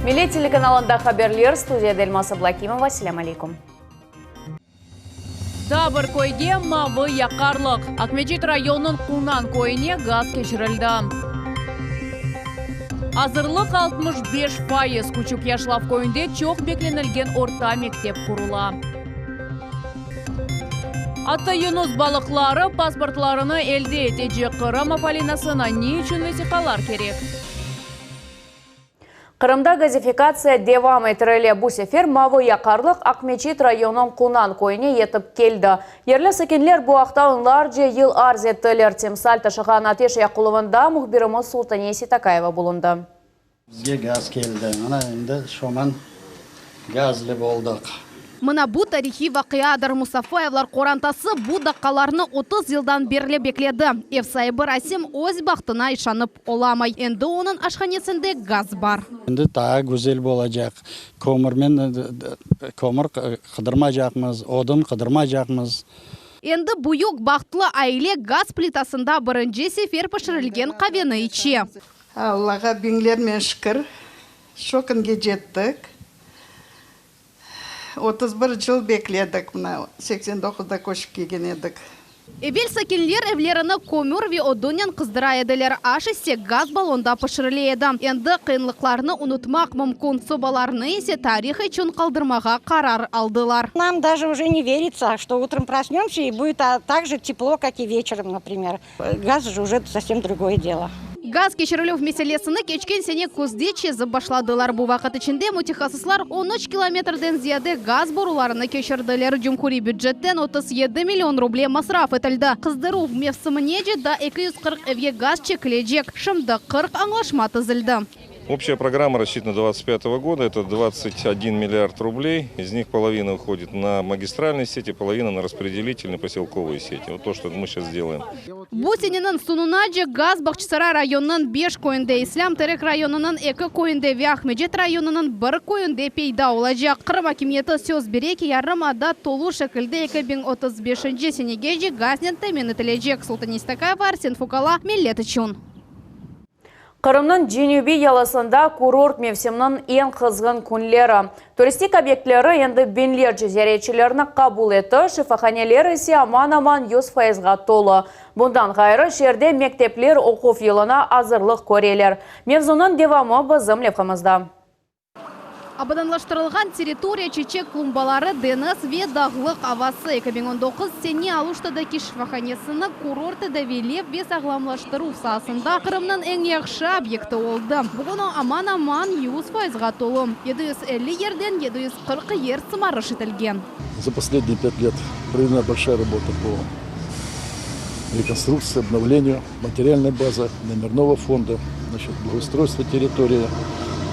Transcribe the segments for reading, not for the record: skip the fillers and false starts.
Милет телеканалында хаберлер, студияда Эльмаса Блакимова. Ассаляму алейкум. Дабыр көйге мавы яқарлық. Акмечит районын Кунан көйіне газ кешірілді. Азырлық 65%. Күчік Яшлав көйінде чоқ бекленілген орта мектеп құрула. Атты Юнус балықлары паспортларыны елде етеже Қырым Афалинасына не үшін весиқалар керек? Қырымда газификация девам етірілі бұл сефер мавы яқарлық Акмечит районын Кунан көйіне етіп келді. Ерлі сәкенлер бұл ақтауынларже ел арз еттілер. Темсал ташыған атеш яқылывында мұхбиріміз Султанеси Такаева болынды. Бізге газ келді. Ана енді шоман газлы болдық. Мына бұ тарихи вақиядыр. Мусафаевлар қорантасы бұ даққаларыны 30 жылдан берлі бекледі. Евсайбы Расим өз бақтына ишанып оламай. Енді оның ашханесінде газ бар. Енді тағы güzel болacak. Көмір қыдырма жақмыз, одын қыдырма жақмыз. Енді бұйық бақтылы айле газ плитасында бірінші сефер пішірілген қавені иче. Аллаға беңлермен шүкір, шокынге жеттік. 31 жыл бекледік, 89-да көшіп келген едік. Эбел сакенлер евлеріні көмір ве одонен қыздыра еділер. Ашысе газ баллонда пішірілі еді. Енді қиынлықларыны ұнытмақ мүмкін. Собаларыны есе тарихы үшін қалдырмаға қарар алдылар. Нам даже уже не верится, что утром проснемся и будет так же тепло, как и вечером, например. Газ же уже совсем другое дело. Газ кешірілу меселесіні кечкен сене көзде чезіп башладылар. Бұл вақыт ішінде мутихасыслар 13 километрден зияде газ боруларыны кешірділер. Жүмкури бюджеттен 37 миллион рублей масраф етілді. Қыздыру мевсіміне же да 240 евге газ чекілежек. Шымды 40 аңлашма тізілді. Общая программа рассчитана 2025 года, это 21 миллиард рублей. Из них половина уходит на магистральные сети, половина на распределительные поселковые сети. Вот то, что мы сейчас делаем. Бусининин сунунаджи газ Бахчисарай районынан 5 көйінде, Ислам Терек районынан 2 көйінде, Вяхмеджет районынан 1 көйінде пейда олажақ. Қырым акимиеті сөз береке ярым ада толу шекілді 2035 сенегежі газнен тәмен етілежек. Султанеси Такаева, Арсен Фукала, Милет үшін. Қырымның Женюби яласында курорт мевсімнің ең қызғын күнлері. Туристик объектлері енді бенлер жезеретшілеріні қабыл еті, шифаханелер есе аман-аман 100%-ға толы. Бұндан ғайры жерде мектеплер оқу елына азырлық көрелер. Мевзунын девамы бізім лепқымызда. Абаданлаштырылған территория чечек клумбалары ДНС ве дағлық авасы 2019 сене алуштады кишфаханесіні курорты давелеп бес ағламлаштыру сасында Қырымның ең яқшы объекті олды. Бұғын аман-аман 100%-ға толы. 750 ерден 740 ер сымарыш етілген. За последние 5 лет проведена большая работа по реконструкции, обновлению материальной базы, номерного фонда, благоустройства территории.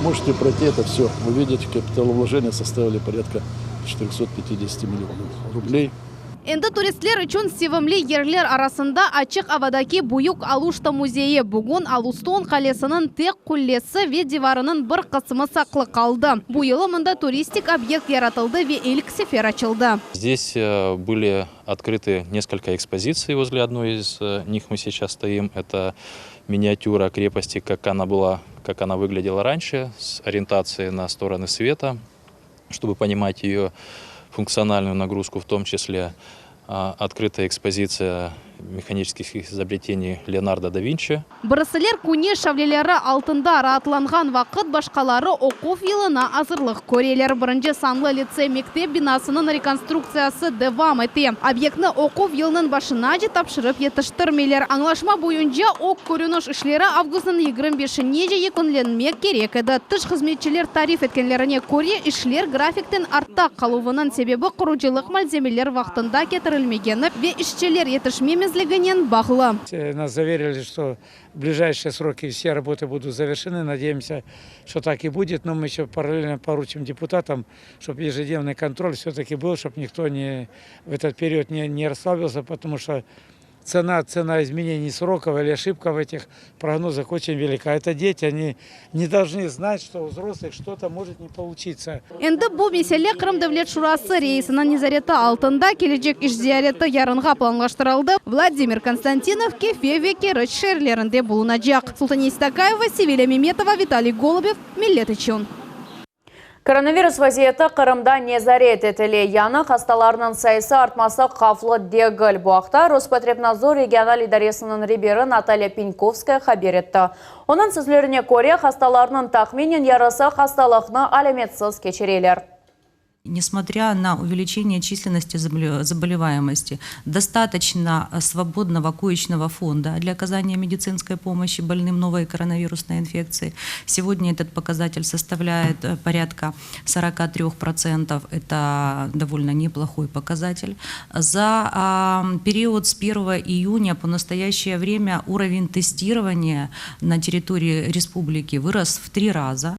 Можете пройти это все, увидеть, капиталовложения составили порядка 450 миллионов рублей. Енді туристлер үшін севімлі ерлер арасында ачық авадаки бұйық алушта музейі. Бүгін Алустон қалесінің тек құллесі ве диварының бір қысымы сақлы қалды. Бұйылы мұнда туристик объект яратылды ве илік сефер açılды. Здесь были открыты несколько экспозиций. Возле одной из них мы сейчас стоим. Это миниатюра крепости, как она выглядела раньше, с ориентацией на стороны света, чтобы понимать ее функциональную нагрузку, в том числе открытая экспозиция механических изобретений Леонардо да Винчи. Бірісілер көне шавлелері алтында ратланған вақыт башқалары оқуф елына азырлық көрелер. Бірінші санлы лицей мектеп бинасының реконструкциясы девам еті. Объектні оқуф елінің башына же тапшырып етіштірмелер. Аңлашма бойынша оқ көрініш ішлері августың 25-не же екінленмек керек еді. Тыш қызметшілер тариф еткенлеріне көре ішлер графиктен артта қалуының себебі құручылық малземелер вақтында кетірілмегені ве ішчелер етішмеміз бағылы. Нас заверили, что в ближайшие сроки все работы будут завершены. Надеемся, что так и будет. Но мы еще параллельно поручим депутатам, чтобы ежедневный контроль все-таки был, чтобы никто в этот период не расслабился, потому что цена изменений сроков или ошибка в этих прогнозах очень велика. Это дети, они не должны знать, что у взрослых что-то может не получиться. Енді бұл меселе Қырым Дәулет Шурасы рейсінің незареті алтында кележек іш зияреті ярынға планлаштырылды. Владимир Константинов кефе керіч шерлерінде болынacak. Султанеси Такаева, Севиля Меметова, Виталий Голубев, Милет үшін. Коронавирус вазиеті Қырымда незарет етілі. Яны хасталарының сайысы артмасы қафлы дегіл. Бұақта Роспотребнадзор регионал идаресінің ребері Наталья Пеньковская хабер етті. Оның сөзлеріне көре хасталарының тахминен ярысы хасталықны алеметсіз кечерелер. Несмотря на увеличение численности заболеваемости, достаточно свободного коечного фонда для оказания медицинской помощи больным новой коронавирусной инфекцией. Сегодня этот показатель составляет порядка 43%. Это довольно неплохой показатель. За период с 1 июня по настоящее время уровень тестирования на территории республики вырос в 3 раза.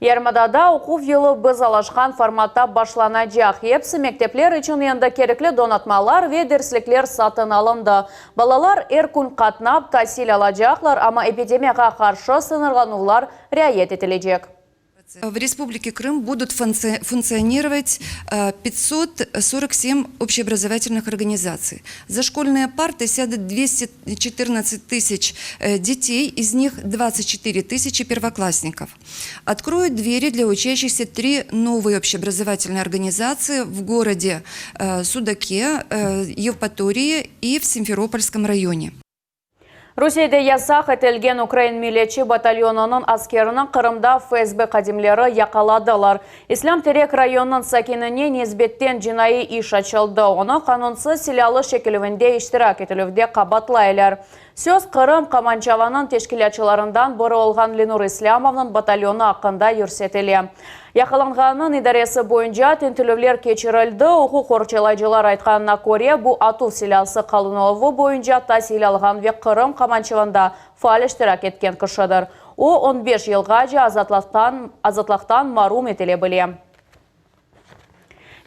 Ярмадада оқу елі біз алашқан форматта башланacak. Епсі мектеплер үшін енді керекли донатмалар ве дерсліклер сатын алынды. Балалар күн қатнап тасил алacaklar, ama эпидемияға қаршы сынырғанулар ряет етілежек. В Республике Крым будут функционировать 547 общеобразовательных организаций. За школьные парты сядут 214 тысяч детей, из них 24 тысячи первоклассников. Откроют двери для учащихся 3 новые общеобразовательные организации в городе Судаке, Евпатории и в Симферопольском районе. Русияда ясақ етілген Украин милетчі батальонының аскерінің Қырымда ФСБ қадимлері яқаладылар. Ислам Терек районының сакиніне незбеттен жинайы иш açıldı. Оны қанунсыз силалы шекілуінде иштирак етілуде қабатлайлар. Сөз Қырым Каманчаваның тешкілячыларından бұры олған Ленур Ислямовның батальоны ақында үрсетілі. Яқыланғанның идаресі бойынша тентілівлер кечірілді. Оқу қорчылайжылар айтқанына көре, бұл ату силасы қалыновы бойынша та силалған ве Қырым Каманчаванда фаал іштірак еткен кішідір. О 15 жылға же азатлықтан марум етіле біле.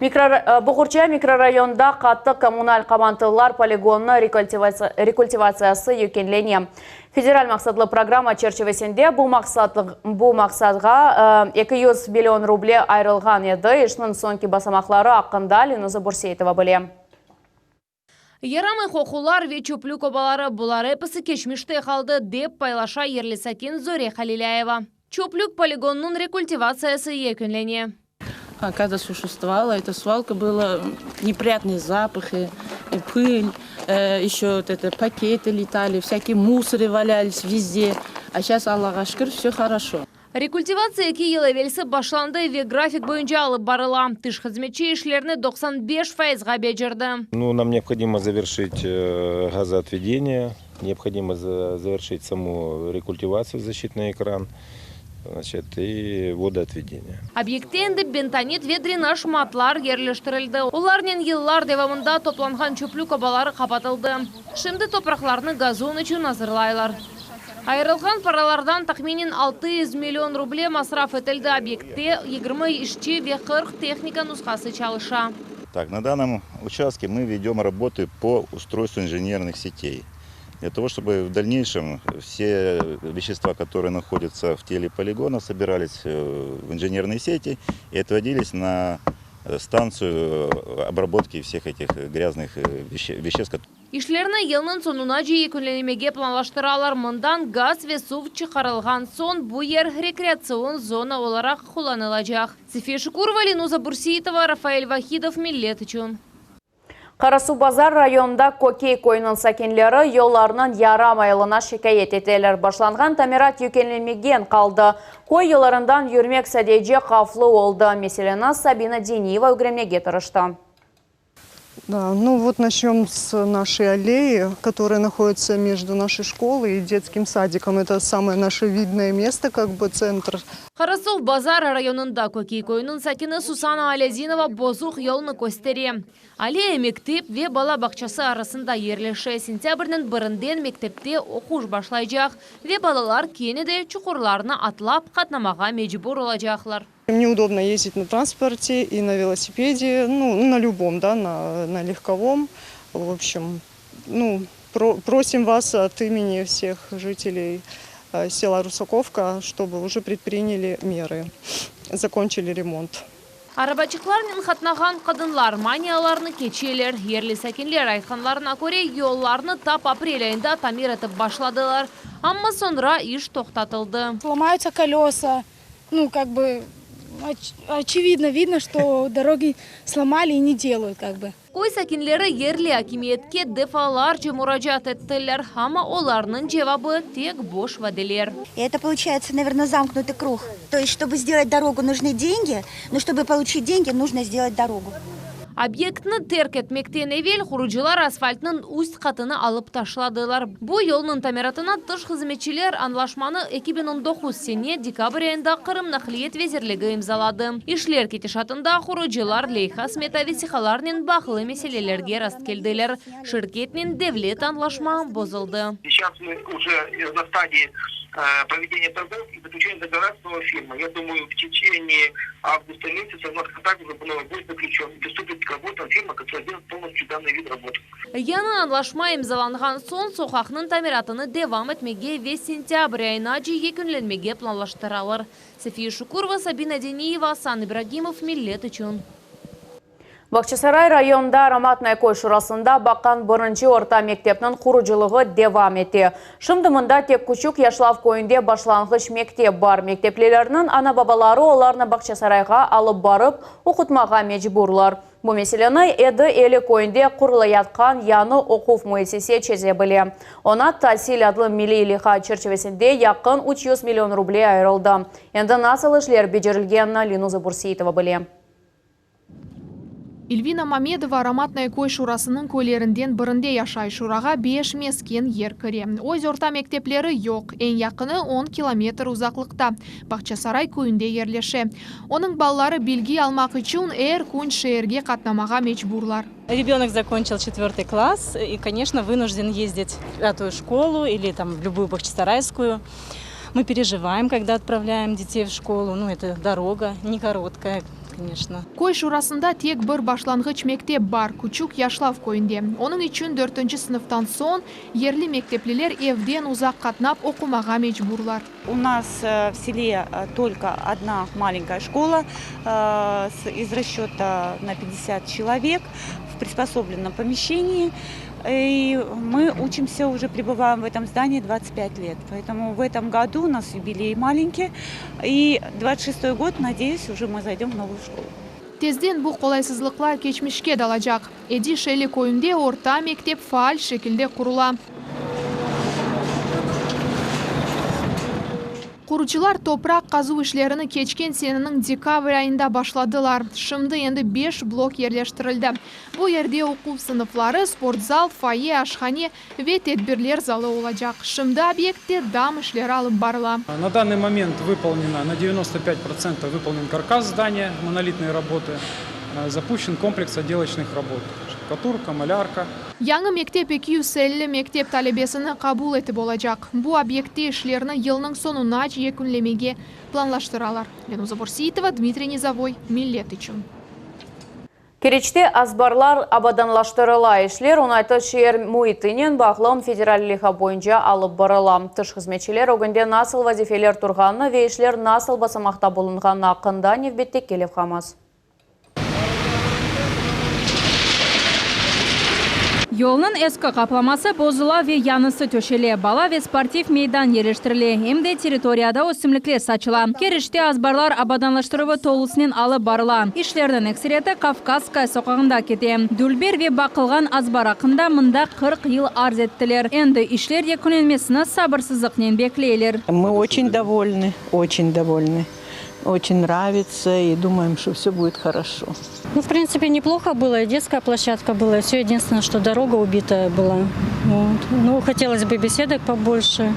Бұғырча микрорайонда қатты коммуналь қамантылар полигонны рекультивациясы екенлене. Федераль мақсатлы программа черчевесінде бұл мақсатға 200 миллион рубле айрылған еді. Ешінің сонки басамақлары ақында Ленуза Бурсейтова біле. Ярамы қоқулар ве чөплік обалары бұлар эпісі кешміште қалды деп пайлаша ерлісакен Зоре Халиляева. Чөплік полигонның рекультивациясы екенлене. Когда существовала эта свалка, было неприятные запахи, пыль, еще вот это, пакеты летали, всякие мусоры валялись везде. А сейчас, Аллаха шүкір, все хорошо. Рекультивация 2 ел әвелсі башланды ве график бойынша алып барыла. Тыш қызметші ішлеріне 95% бежірді. Нам необходимо завершить газоотведение, необходимо завершить саму рекультивацию, защитный экран. И водоотведение. Объектенді бентонит ве дренаж матлар ерлештірілді. Оларнен еллар девамында топланған чөплік обалары қапатылды. Шымды топрақларны газон үшін азырлайлар. Айырылған паралардан тахминен 600 миллион рубле масраф етілді. Объектте 20 işçi ве 40 техника нұсқасы чалыша. На данном участке мы ведем работы по устройству инженерных сетей. Для того, чтобы в дальнейшем все вещества, которые находятся в теле полигона, собирались в инженерные сети и отводились на станцию обработки всех этих грязных веществ. Ишлерні елнің сонуна жиі күнленемеге планлаштыралар. Мындан газ ве сув чықарылған сон бұйер рекреацион зона оларақ құланылажақ. Цефе Шукурова, Ленуза Бурсейтова, Рафаэль Вахидов, Миллет үшін. Қарасу базар районында Кокей койының сакенлері yollarının ярамайлына шикайет етелер. Башланған тамират юкенлемеген қалды. Кой yollarından yürümek sadece қафлы oldu. Меселена Сабина Дениева үгремеге тұрышты. Да, вот начнем с нашей аллеи, которая находится между нашей школой и детским садиком. Это самое наше видное место, центр. Қарасу базар районында Кокей койының сакені Сусана Алязинова бозуқ елны көстере. Аллея мектеп ве бала бақчасы арасында ерлеші. Сентябрьнің бірінден мектепте оқуш башлайжақ. Ве балалар кенеде чуқурларына атлап қатнамаға мejbur олажақлар. Мне удобно ездить на транспорте и на велосипеде, на любом, на легковом. В общем, просим вас от имени всех жителей села Русаковка, чтобы уже предприняли меры, закончили ремонт. Арабачықлармен қатнаған қадынлар манияларны кечелер, ерлі сәкенлер айтқанларына көре yollarını тап апрель айында тамир етіп башладылар. Амма sonra иш тоқтатылды. Ломаются колеса, Очевидно, видно, что дороги сломали и не делают как бы. Koy sakinleri yerli hakimiyetke defalarca müracaat ettiler ama onların cevabı tek boş vadeler. И это получается, наверное, замкнутый круг. То есть, чтобы сделать дорогу, нужны деньги, но чтобы получить деньги, нужно сделать дорогу. Obyektni terk etmekten evvel kurucular asfaltının üst katını alıp taşladılar. Bu yolun tamiratına dış hizmetçiler anlaşmanı 2019 sene dekabr ayında Kırım Nakliyet Vezirligi imzaladı. İşler ketişatında kurucular leyha smeta ve sihalarının bağlı meselelerge rast keldiler. Şirketinin devlet anlaşma bozuldu. Сейчас мы уже на стадии проведения торгов и заключения договора с новой фирмой. Я думаю, в течение августа месяца у нас контракт уже будет заключен. Приступит к работам фирма, которая делает полностью данный вид работы. Yana anlaşma imzalanğan son sokağının tamiratını devam etmege ve sentyabr ayına yekünlenmege planlaştırılır. Safiye Şukurova, Sabina Deniyeva, San İbragimov, Millet üçün. Бақчасарай районында Ароматная Көй шурасында баққан бірінші орта мектептің құруcılığı devam etti. Шымдымында тек күчік Яшлав көйінде башланғыш мектеп бар. Мектеплелерінің ана-бабалары оларны Бақчасарайға алып барып, оқытмаға мecburlar. Bu meseleni Еді Елі көйінде құрылы ятқан яны оқув müessese çeze біле. Ona Tahsil adlı milli iliha çerçevesinde yakın 300 milyon ruble ayrıldı. Енді nasıl işler becerilgenini Linuza Bursiyetova біле. Илвина Мамедова Ароматная Көй шурасының көйлерінден бірінде яшай. Шураға 5 мескен ер кіре. Өз орта мектеплері yok. Ең якыны 10 километр ұзақлықта. Бақчасарай көйінде ерлеше. Оның балалары билги алмақ үшін күн шерге қатнамаға мecburlar. Ребенок закончил 4 класс и, конечно, вынужден ездить в 5-ю школу или там в любую Бахчисарайскую. Мы переживаем, когда отправляем детей в школу. Ну, это дорога не короткая, конечно. Көй шурасында тек бір башланғыч мектеп бар, Күчік Яшлав көйінде. Оның үшін 4-ші сыныптан сон ерлі мектеплілер евден ұзақ қатнап оқымаға мecburlar. У нас в селе только одна маленькая школа из расчета на 50 человек в приспособленном помещении. И мы учимся, уже пребываем в этом здании 25 лет. Поэтому в этом году у нас юбилей маленький. И 26-й год, надеюсь, уже мы зайдем в новую школу. Тезден bu қолайсызлықлар кечмішке далacak. Эди Шелі көйінде орта мектеп фаал шекілде құрула. Құруcılar toprak қазу işlerini keçken senenin dekabr ayında başladılar. Şimdi енді 5 blok yerleştirildi. Bu yerde okul sınıfları, sportzal, foye, aşhane ve tedbirler zalı olacak. Şimdi объекте дам işleri alıp barıla. На данный момент выполнено на 95% выполнен каркас здания, монолитные работы. Запущен комплекс отделочных работ. Штукатурка, малярка. Yangi mektep 250 mektep talebesini kabul etip olacak. Bu объекте işlerini yılının sonuna yekünlemege planlaştıralar. Lenuza Bursiyetova, Dmitriy Nizavoy, Millet üçün. Керечте азбарлар абаданлаштырыла işler, онайты шер muhitinin bağlım federalliha boyunca alıp barıla. Тыш hizmetçiler ogünde nasıl vazifeler turganını ve işler nasıl basamakta bulunganını hakkında nevbette kelip hamaz. Yolun eski kaplaması bozula ve yanısı töşeli, bala ve sportif meydan yerleştirili. Hem de teritoriyada ösümlükler saçıla. Kerişte azbarlar abadanlaştırıvı toğlusunun alıp barıla. İşlerden ekseriyeti Kafkaskay sokağında kete. Dülber ve bakılgan azbar hakkında mında 40 yıl arz ettiler. Endi işler yekünlenmesini sabırsızlıkla bekleyler. Мы очень довольны, очень довольны. Очень нравится и думаем, что все будет хорошо. Ну, в принципе, неплохо было. И детская площадка была. Все единственное, что дорога убитая была. Вот. Ну, хотелось бы беседок побольше,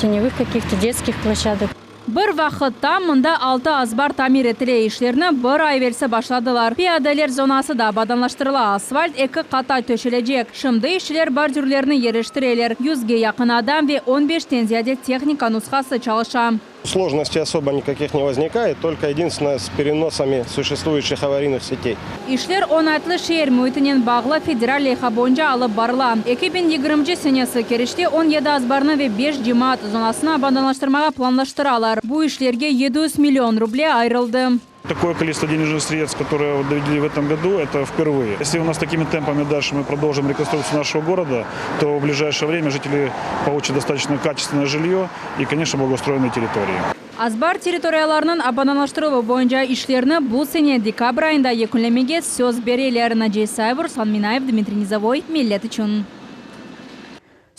теневых каких-то детских площадок. Bir vaqtda mında 6 azbar tamir etile işlerini bir ay verse başladılar. Piyadeler zonası da abadanlaştırıla, asfalt 2 qata töşelecek. Şimdi işler bordürlerini yerleştireler. 100'ge yakın adam ve 15'ten ziyade texnika nuskası çalışan. Сложностей особо никаких не возникает, только единственное с переносами существующих аварийных сетей. İşler onaytlı şehir mühitinin bağlı federal leyha boyunca alıp barıla. 2020 senesi Kerişte 17 azbarını ve 5 cemaat zonasını abadanlaştırmaya planlaştıralar. Bu işlerge 700 milyon ruble ayrıldı. Такое количество денежных средств, которые довели в этом году, это впервые. Если у нас такими темпами дальше мы продолжим реконструкцию нашего города, то в ближайшее время жители получат достаточно качественное жилье и, конечно, благоустроенные территории. Азбар территорияларының абаналаштырылу бойынша ишлерні бұл сене декабрь айында екінлемеге сөз берелер. Наджей Сайвур, Санминаев, Дмитрий Низовой, Миллет үшін.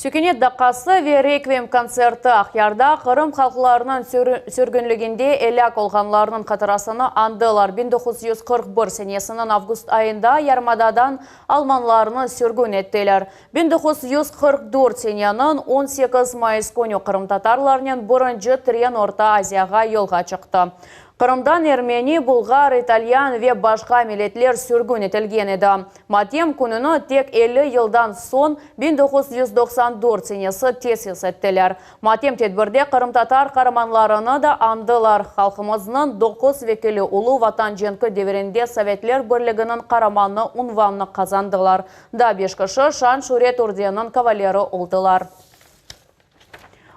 Сөкенет дақасы ве реквием концерті Ақярда Қырым халқыларының сөргінлігінде әләк олғанларының қатарасыны андылар. 1941 сенесінің август айында ярмададан алманларының сөргін еттелер. 1944 сененің 18 майыс көне Қырым татарларының бұрынжы Тірен Орта Азияға елға шықты. Қырымдан Эрмени, Булгар, Итальян ве башқа милетлер сүргін етілген еді. Матем күніні тек 50 елдан сон 1994 сенесі тесіс еттілер. Матем тедбірде Қырым татар қараманларыны да андылар. Халқымызның 9 векілі ұлы ватан женкі деверінде Советлер бірлігінің қараманы унванны қазандылар. Да бешкішы Шан Шурет орденінің кавалері олдылар.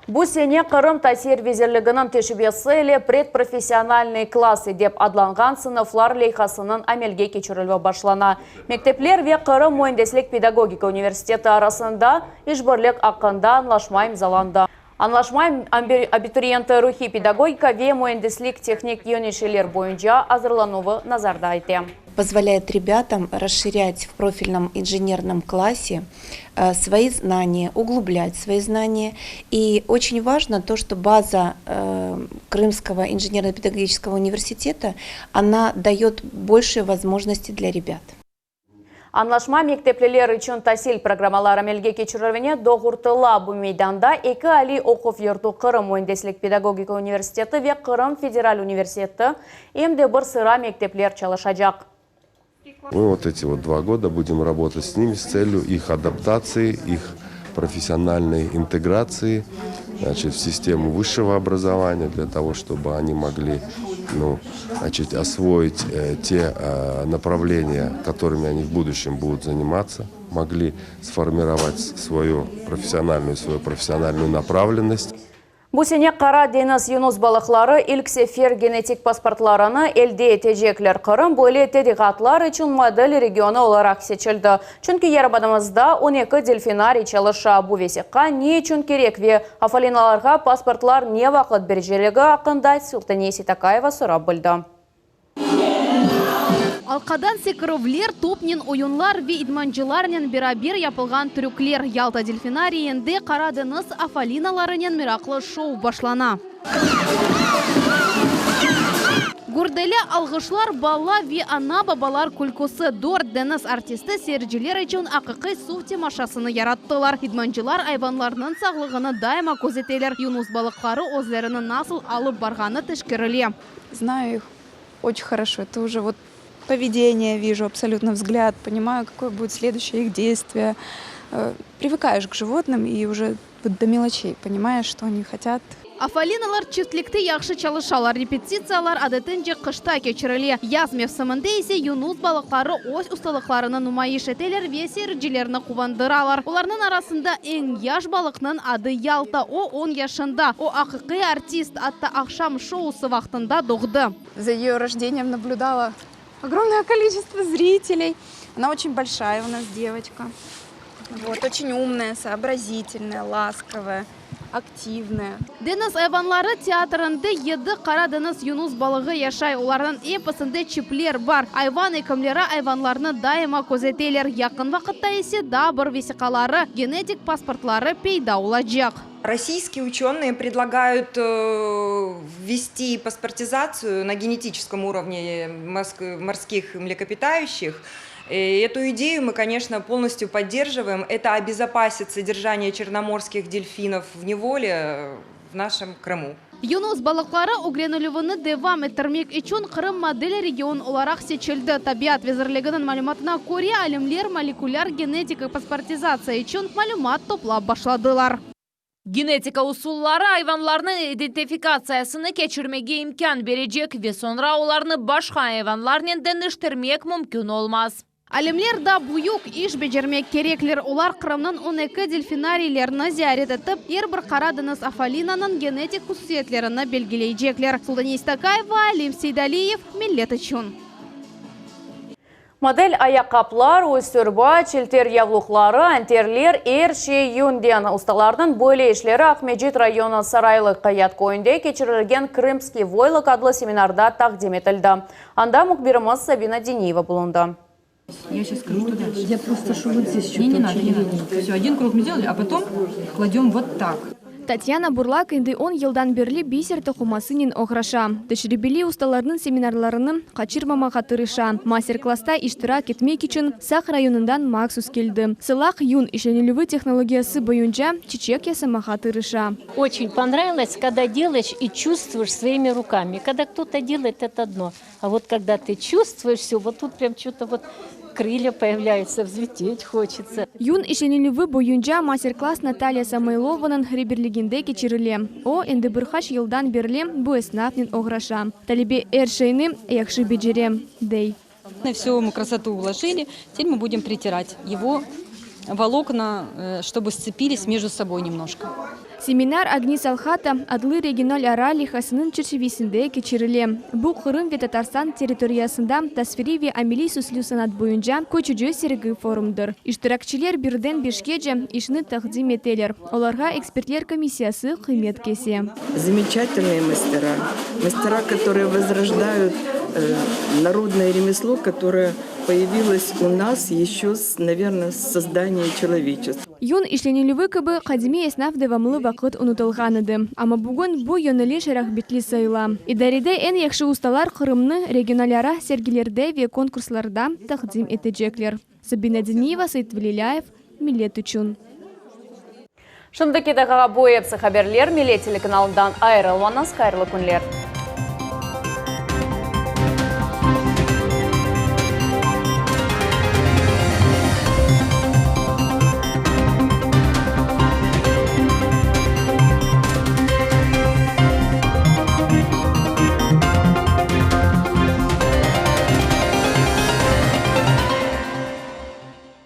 Бұл сене Қырым тасир визерлігінің тешібесі елі предпрофессиональный классы деп адланған сыныфлар лейхасының әмелге кечірілі башлана. Мектеплер ве Қырым Мойындеслік педагогика университеті арасында ішбірлік ақында анлашма имзаланды. Анлашма абитуриенті рухи педагогика ве Мойындеслік техник юнишелер бойынша азырлануы назарда айты. Позволяет ребятам расширять в профильном инженерном классе свои знания, углублять свои знания. И очень важно то, что база Крымского инженерно-педагогического университета, она дает большие возможности для ребят. Анлашма мектеплелер үшін тасил программалары мелге кечірілвене доғыртыла бұл мейданда екі али оқып ерду Қырым Мойындеслік педагогика университеті ве Қырым федераль университеті емде бір сыра мектеплер çalışacak. Мы вот эти 2 года будем работать с ними с целью их адаптации, их профессиональной интеграции, значит, в систему высшего образования, для того, чтобы они могли освоить те направления, которыми они в будущем будут заниматься, могли сформировать свою профессиональную направленность. Бұсене қара деңіз юнус балықлары илксефер генетик паспортларыны елде етежеклер. Қырым бөлі тедиғатлар үшін модель регионы оларақ сечілді. Чүнкі ербадымызда 12 дельфинарий чалыша бұл весеққа не үшін керек ве афалиналарға паспортлар не вақыт бережелігі ақында Султанеси Такаева сұрап білді. Алқадан секіровлер, топнен ойынлар ве идманчыларнен берабер япылған түріклер. Ялта дельфинарийінде қара деңіз афалиналарынен мирақлы шоу башлана. Гурделе алғышлар бала ве ана бабалар күлкосы дор деңіз артисті серджілер үшін ақықы сув темашасыны яраттылар. Идманчылар айванларының сағлығыны дайма көзетелер. Юнус балықлары өзлерінің насыл алып барғаны тішкіріле. Знаю их очень хорошо. Это уже вот поведение вижу, абсолютно взгляд, понимаю, какое будет следующее их действие. Привыкаешь к животным и уже до мелочей понимаешь, что они хотят. Афалиналар чифтлікті яқшы чалышалар, репетициялар адетінже қышта кечіріле. Яз мевсімінде есе юнус балықлары ось ұсталықларыны нумайыш етелер весе ріджелеріні қувандыралар. Оларының арасында ең яш балықның ады Ялта, о 10 яшында. О ақықы артист атты ақшам шоусы вақтында доғды. За ее рождением наблюдала огромное количество зрителей. Она очень большая у нас девочка. Вот, очень умная, сообразительная, ласковая, активная. Деңіз айванлары театрында еді қара деңіз юнус балығы яшай. Олардан эпосында чиплер бар. Айван екімлері айванларыны дайыма көзетелер. Яқын вақытта есе да бір весиқалары, генетик паспортлары пейда олacak. Российские ученые предлагают ввести паспортизацию на генетическом уровне морских млекопитающих. И эту идею мы, конечно, полностью поддерживаем. Это обезопасит содержание черноморских дельфинов в неволе в нашем Крыму. Юнус балықлары угренулювыны девам еттермек üçün Қырым модель регион оларақ сечілді. Табиат везірлігінің малюматына көре алимлер молекуляр генетика паспортизация üçün малюмат топлап башладылар. Генетика усуллары айванларның идентификациясыны кечірмеге имкан бережек ве sonra оларны башқа айванларнен дәніштірмек мүмкін олмаз. Алимлер да буюк иш бежермек кереклер. Олар Қырымның 12 дельфинарийлеріні зиярет етіп, бір қара деңіз афалинаның генетик құсиетлеріні белгілейджеклер. Султанеси Такаева, Алим Сейдалиев, Миллет үшін. Модель аяққаплар, өстірба, челтер явлуқлары, антерлер, ерше юнден ұсталардың бөлі ешлері Ахмеджит районы Сарайлы қаят койынде кечірілген Крымский войлық адлы семинарда тақдим етілді. Анда мұқбирымыз Сабина Дениева болынды. Я сейчас скажу, что дальше. Я просто вот здесь не надо, не надо. Все, один круг мы сделали, а потом кладем вот так. Татьяна Бурлак инде 10 елдан берлі бисер тұқымасынен оғраша. Тәжірибелі ұсталарының семинарларының қачырмама қатырыша. Мастер-класста иштирак етмек үшін Сақ районындан Максус келді. Сылақ юн ишенелеві технологиясы бойынша чечек ясама қатырыша. Очень понравилось, когда делаешь и чувствуешь своими руками. Когда кто-то делает, это одно. А вот когда ты чувствуешь все, вот тут прям что-то вот крылья появляются, взлететь хочется. Юн ишенелеві бойынша мастер-класс Наталья Самойлованың реберлігінде кечірілі. О, енді бірхаш елдан берлі бұ эснафнен оғраша. Талибе әршейні яқшы беджере, дей. Все мы красоту уложили, теперь мы будем притирать его волокна, чтобы сцепились между собой немножко. Семинар Агни Салхата адлы региональ арали хасының чырчевесінде кечірілі. Бұл Қырым ве Татарстан территориясында тасфери ве амели сүслю санат бойынша көчүжө серігі форумдыр. Иштиракчилер бірден бешкеже ишіні тақдим етелер. Оларға экспертлер комиссиясы қымет кесе. Замечательные мастера. Мастера, которые возрождают народное ремесло, которое появилось у нас еще, наверное, с создания человечества. Юн ишленелеві кібі қадими эснаф девамлы вақыт ұнытылғаныды. Ама бүгін бұ йөнелі шарах битлі сайла. Идариде ән яқшы ұсталар Қырымны регионаляра сергелерде ве конкурсларда тақдим етежеклер. Сабина Дениева, Сайт Валиляев, Милет үшін. Шымды кедіғаға бойепсі хаберлер Милет телеканалдан айрылуаныз қайырлы күнлер.